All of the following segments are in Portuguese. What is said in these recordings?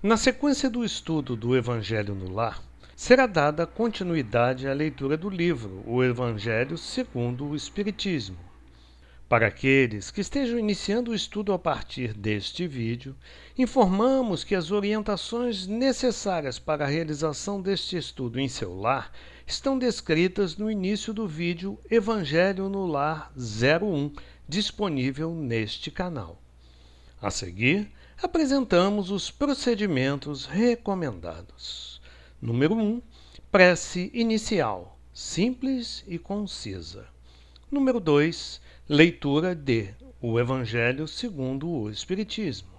Na sequência do estudo do Evangelho no Lar, será dada continuidade à leitura do livro O Evangelho segundo o Espiritismo. Para aqueles que estejam iniciando o estudo a partir deste vídeo, informamos que as orientações necessárias para a realização deste estudo em seu lar estão descritas no início do vídeo Evangelho no Lar 01, disponível neste canal. A seguir, apresentamos os procedimentos recomendados. Número 1. Prece inicial, simples e concisa. Número 2. Leitura de O Evangelho segundo o Espiritismo.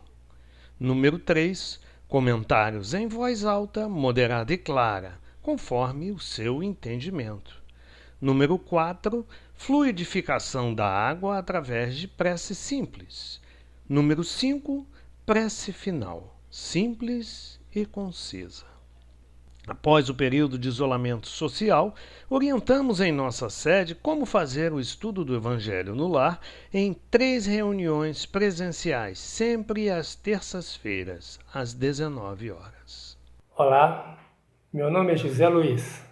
Número 3. Comentários em voz alta, moderada e clara, conforme o seu entendimento. Número 4. Fluidificação da água através de prece simples. Número 5. Prece final, simples e concisa. Após o período de isolamento social, orientamos em nossa sede como fazer o estudo do Evangelho no Lar em 3 reuniões presenciais, sempre às terças-feiras, às 19 horas. Olá, meu nome é José Luiz.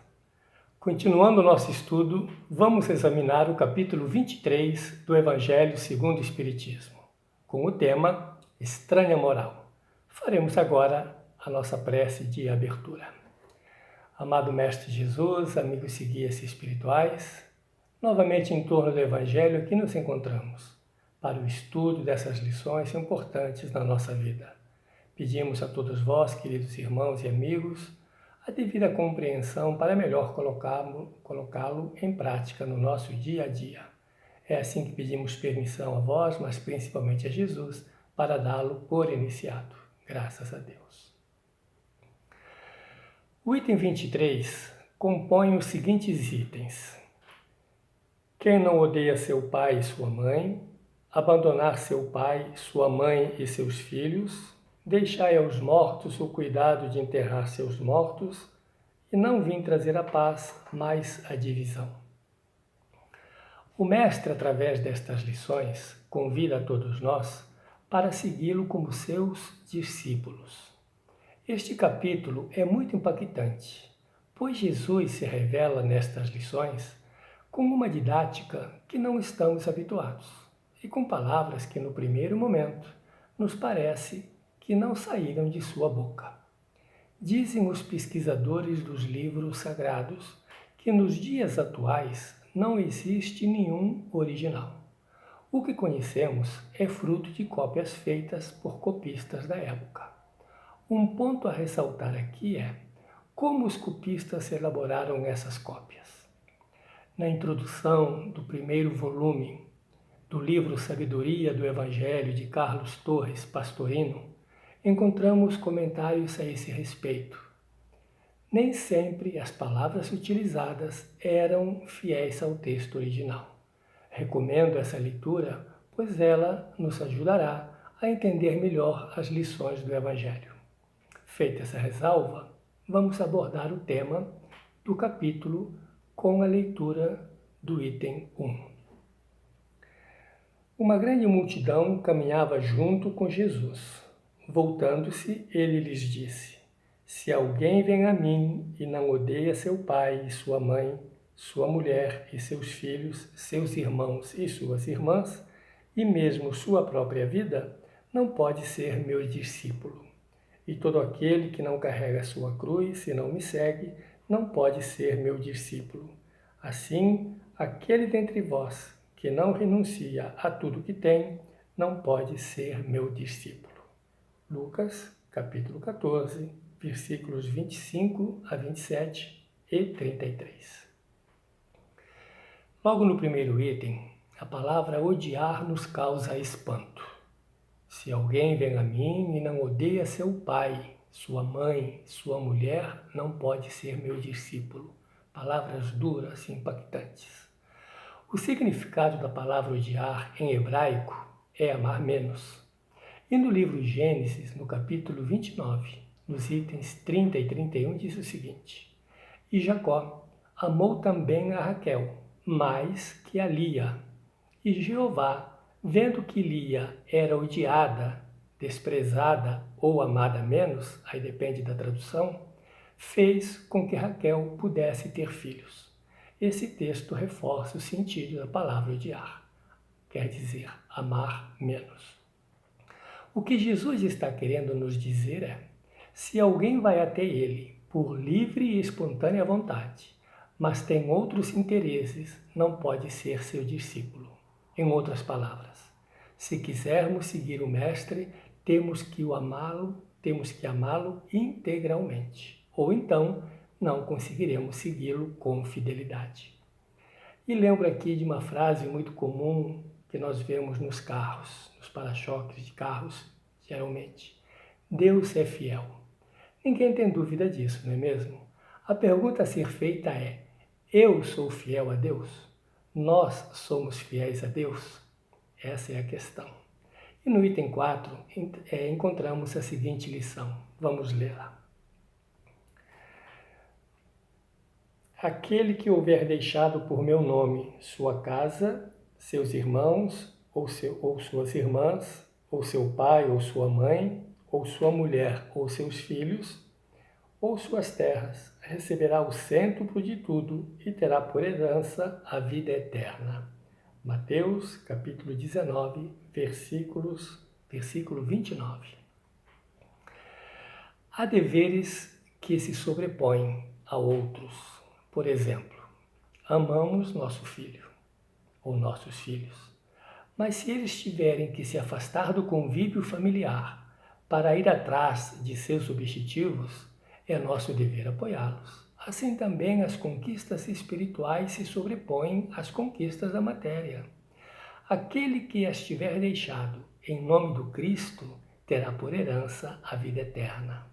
Continuando o nosso estudo, vamos examinar o capítulo 23 do Evangelho segundo o Espiritismo, com o tema Estranha Moral. Faremos agora a nossa prece de abertura. Amado Mestre Jesus, amigos e guias espirituais, novamente em torno do Evangelho aqui nos encontramos para o estudo dessas lições importantes na nossa vida. Pedimos a todos vós, queridos irmãos e amigos, a devida compreensão para melhor colocá-lo em prática no nosso dia a dia. É assim que pedimos permissão a vós, mas principalmente a Jesus, para dá-lo por iniciado. Graças a Deus. O item 23 compõe os seguintes itens. Quem não odeia seu pai e sua mãe, abandonar seu pai, sua mãe e seus filhos, deixai aos mortos o cuidado de enterrar seus mortos, e não vim trazer a paz, mas a divisão. O Mestre, através destas lições, convida a todos nós para segui-lo como seus discípulos. Este capítulo é muito impactante, pois Jesus se revela nestas lições com uma didática que não estamos habituados e com palavras que, no primeiro momento, nos parece que não saíram de sua boca. Dizem os pesquisadores dos livros sagrados que nos dias atuais não existe nenhum original. O que conhecemos é fruto de cópias feitas por copistas da época. Um ponto a ressaltar aqui é como os copistas elaboraram essas cópias. Na introdução do primeiro volume do livro Sabedoria do Evangelho de Carlos Torres Pastorino, encontramos comentários a esse respeito. Nem sempre as palavras utilizadas eram fiéis ao texto original. Recomendo essa leitura, pois ela nos ajudará a entender melhor as lições do Evangelho. Feita essa ressalva, vamos abordar o tema do capítulo com a leitura do item 1. Uma grande multidão caminhava junto com Jesus. Voltando-se, ele lhes disse: Se alguém vem a mim e não odeia seu pai e sua mãe, sua mulher e seus filhos, seus irmãos e suas irmãs, e mesmo sua própria vida, não pode ser meu discípulo. E todo aquele que não carrega sua cruz e não me segue, não pode ser meu discípulo. Assim, aquele dentre vós que não renuncia a tudo que tem, não pode ser meu discípulo. Lucas, capítulo 14, versículos 25 a 27 e 33. Logo no primeiro item, a palavra odiar nos causa espanto. Se alguém vem a mim e não odeia seu pai, sua mãe, sua mulher, não pode ser meu discípulo. Palavras duras e impactantes. O significado da palavra odiar em hebraico é amar menos. E no livro Gênesis, no capítulo 29, nos itens 30 e 31, diz o seguinte: E Jacó amou também a Raquel, mais que a Lia. E Jeová, vendo que Lia era odiada desprezada ou amada menos, aí depende da tradução, fez com que Raquel pudesse ter filhos. Esse texto reforça o sentido da palavra odiar, quer dizer, amar menos. O que Jesus está querendo nos dizer é: se alguém vai até ele por livre e espontânea vontade, mas tem outros interesses, não pode ser seu discípulo. Em outras palavras, se quisermos seguir o Mestre, temos que amá-lo integralmente, ou então não conseguiremos segui-lo com fidelidade. E lembro aqui de uma frase muito comum que nós vemos nos carros, nos para-choques de carros, geralmente. Deus é fiel. Ninguém tem dúvida disso, não é mesmo? A pergunta a ser feita é: eu sou fiel a Deus? Nós somos fiéis a Deus? Essa é a questão. E no item 4 encontramos a seguinte lição. Vamos lê-la. Aquele que houver deixado por meu nome sua casa, seus irmãos, ou suas irmãs, ou seu pai, ou sua mãe, ou sua mulher, ou seus filhos, ou suas terras, receberá o cêntuplo de tudo e terá por herança a vida eterna. Mateus, capítulo 19, versículo 29. Há deveres que se sobrepõem a outros. Por exemplo, amamos nosso filho ou nossos filhos, mas se eles tiverem que se afastar do convívio familiar para ir atrás de seus objetivos, é nosso dever apoiá-los. Assim também as conquistas espirituais se sobrepõem às conquistas da matéria. Aquele que as tiver deixado em nome do Cristo terá por herança a vida eterna.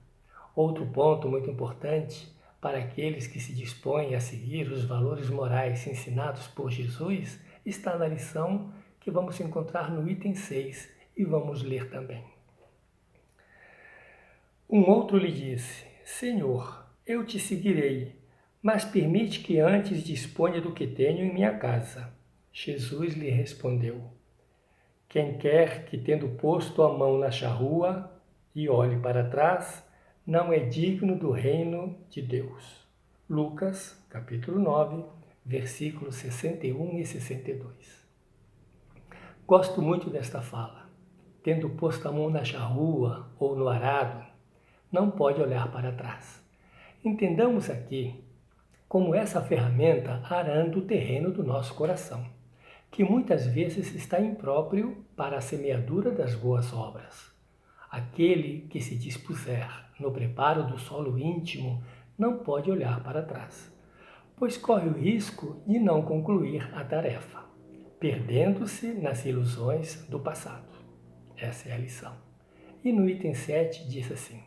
Outro ponto muito importante para aqueles que se dispõem a seguir os valores morais ensinados por Jesus está na lição que vamos encontrar no item 6 e vamos ler também. Um outro lhe disse: Senhor, eu te seguirei, mas permite que antes disponha do que tenho em minha casa. Jesus lhe respondeu: quem quer que, tendo posto a mão na charrua e olhe para trás, não é digno do reino de Deus. Lucas, capítulo 9, versículos 61 e 62. Gosto muito desta fala. Tendo posto a mão na charrua ou no arado, não pode olhar para trás. Entendamos aqui como essa ferramenta arando o terreno do nosso coração, que muitas vezes está impróprio para a semeadura das boas obras. Aquele que se dispuser no preparo do solo íntimo não pode olhar para trás, pois corre o risco de não concluir a tarefa, perdendo-se nas ilusões do passado. Essa é a lição. E no item 7 diz assim: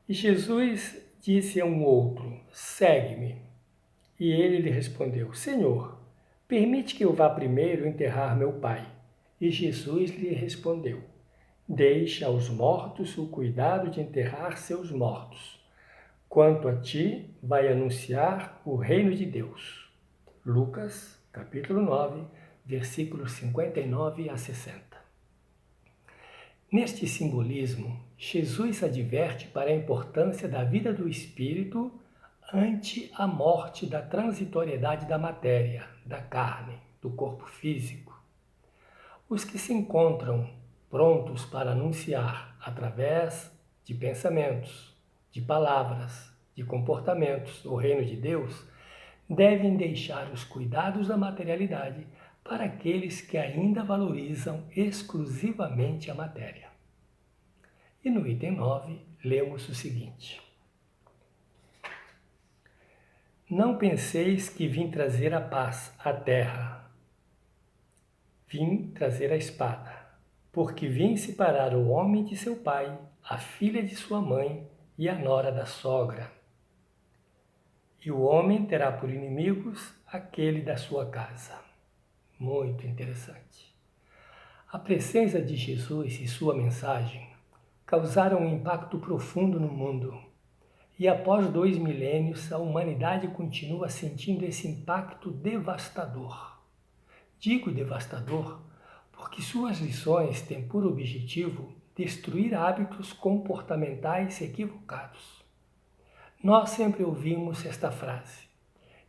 E Jesus disse a um outro: segue-me. E ele lhe respondeu: Senhor, permite que eu vá primeiro enterrar meu pai. E Jesus lhe respondeu: deixa aos mortos o cuidado de enterrar seus mortos. Quanto a ti, vai anunciar o reino de Deus. Lucas, capítulo 9, versículos 59 a 60. Neste simbolismo, Jesus adverte para a importância da vida do espírito ante a morte da transitoriedade da matéria, da carne, do corpo físico. Os que se encontram prontos para anunciar através de pensamentos, de palavras, de comportamentos o reino de Deus, devem deixar os cuidados da materialidade para aqueles que ainda valorizam exclusivamente a matéria. E no item 9, lemos o seguinte: não penseis que vim trazer a paz à terra. Vim trazer a espada, porque vim separar o homem de seu pai, a filha de sua mãe e a nora da sogra. E o homem terá por inimigos aquele da sua casa. Muito interessante. A presença de Jesus e sua mensagem causaram um impacto profundo no mundo. E após 2 milênios, a humanidade continua sentindo esse impacto devastador. Digo devastador porque suas lições têm por objetivo destruir hábitos comportamentais equivocados. Nós sempre ouvimos esta frase: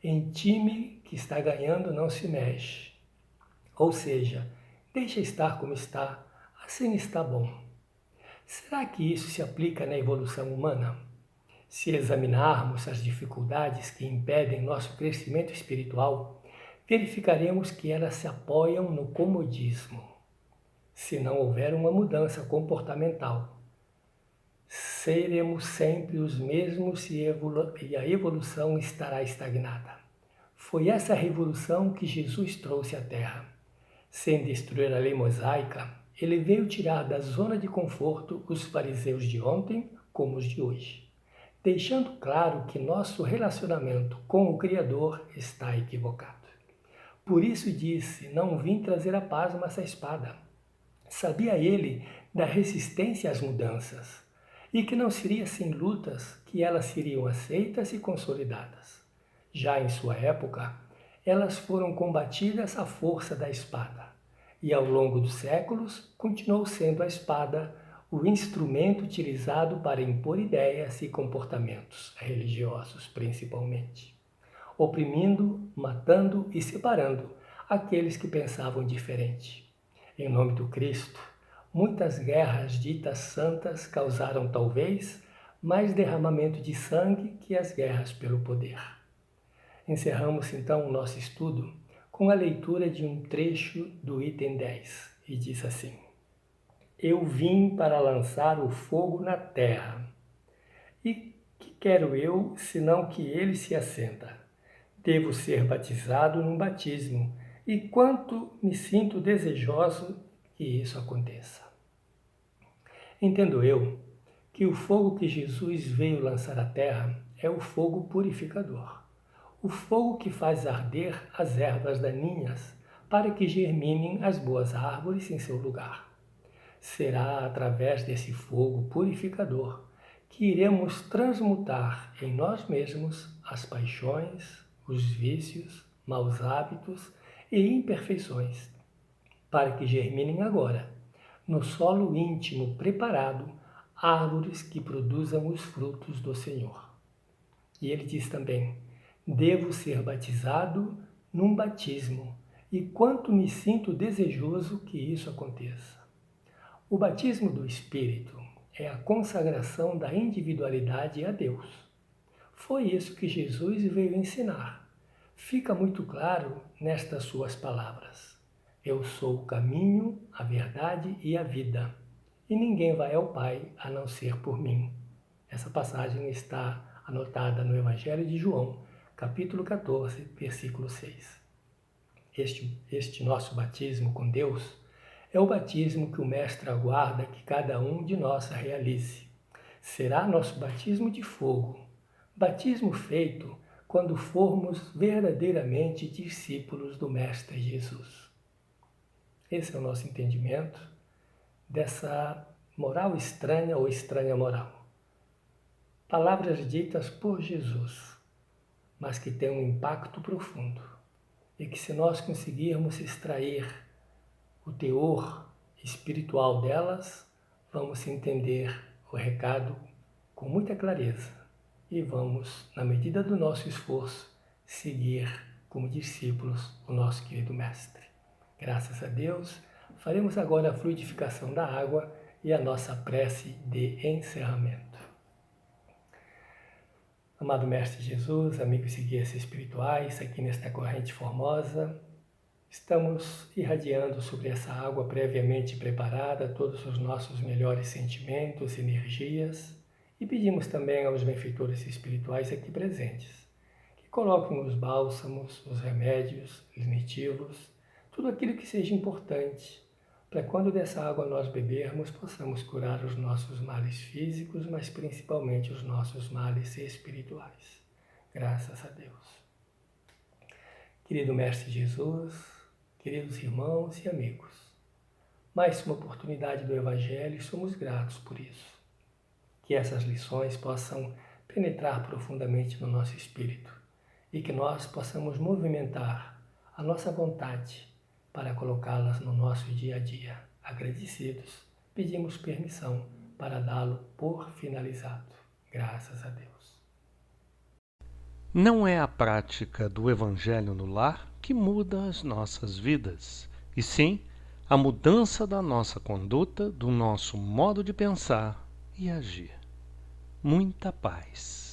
em time que está ganhando não se mexe. Ou seja, deixa estar como está, assim está bom. Será que isso se aplica na evolução humana? Se examinarmos as dificuldades que impedem nosso crescimento espiritual, verificaremos que elas se apoiam no comodismo. Se não houver uma mudança comportamental, seremos sempre os mesmos e a evolução estará estagnada. Foi essa revolução que Jesus trouxe à Terra. Sem destruir a lei mosaica, ele veio tirar da zona de conforto os fariseus de ontem como os de hoje, deixando claro que nosso relacionamento com o Criador está equivocado. Por isso disse: não vim trazer a paz, mas a espada. Sabia ele da resistência às mudanças e que não seria sem lutas que elas seriam aceitas e consolidadas. Já em sua época, elas foram combatidas à força da espada, e ao longo dos séculos continuou sendo a espada o instrumento utilizado para impor ideias e comportamentos religiosos, principalmente, oprimindo, matando e separando aqueles que pensavam diferente. Em nome do Cristo, muitas guerras ditas santas causaram talvez mais derramamento de sangue que as guerras pelo poder. Encerramos então o nosso estudo com a leitura de um trecho do item 10, e diz assim: eu vim para lançar o fogo na terra. E que quero eu, senão que ele se acenda? Devo ser batizado num batismo, e quanto me sinto desejoso que isso aconteça. Entendo eu que o fogo que Jesus veio lançar à terra é o fogo purificador, o fogo que faz arder as ervas daninhas para que germinem as boas árvores em seu lugar. Será através desse fogo purificador que iremos transmutar em nós mesmos as paixões, os vícios, maus hábitos e imperfeições, para que germinem agora, no solo íntimo preparado, árvores que produzam os frutos do Senhor. E ele diz também: devo ser batizado num batismo, e quanto me sinto desejoso que isso aconteça. O batismo do Espírito é a consagração da individualidade a Deus. Foi isso que Jesus veio ensinar. Fica muito claro nestas suas palavras: eu sou o caminho, a verdade e a vida, e ninguém vai ao Pai a não ser por mim. Essa passagem está anotada no Evangelho de João, capítulo 14, versículo 6. Este nosso batismo com Deus é o batismo que o Mestre aguarda que cada um de nós realize. Será nosso batismo de fogo, batismo feito quando formos verdadeiramente discípulos do Mestre Jesus. Esse é o nosso entendimento dessa moral estranha ou estranha moral. Palavras ditas por Jesus, mas que têm um impacto profundo, e que, se nós conseguirmos extrair o teor espiritual delas, vamos entender o recado com muita clareza e vamos, na medida do nosso esforço, seguir como discípulos o nosso querido Mestre. Graças a Deus, faremos agora a fluidificação da água e a nossa prece de encerramento. Amado Mestre Jesus, amigos e guias espirituais, aqui nesta corrente formosa, estamos irradiando sobre essa água previamente preparada todos os nossos melhores sentimentos, energias, e pedimos também aos benfeitores espirituais aqui presentes que coloquem os bálsamos, os remédios, lenitivos, tudo aquilo que seja importante para quando dessa água nós bebermos possamos curar os nossos males físicos, mas principalmente os nossos males espirituais. Graças a Deus. Querido Mestre Jesus, queridos irmãos e amigos, mais uma oportunidade do Evangelho e somos gratos por isso. Que essas lições possam penetrar profundamente no nosso espírito e que nós possamos movimentar a nossa vontade para colocá-las no nosso dia a dia. Agradecidos, pedimos permissão para dá-lo por finalizado. Graças a Deus. Não é a prática do Evangelho no lar que muda as nossas vidas, e sim a mudança da nossa conduta, do nosso modo de pensar e agir. Muita paz.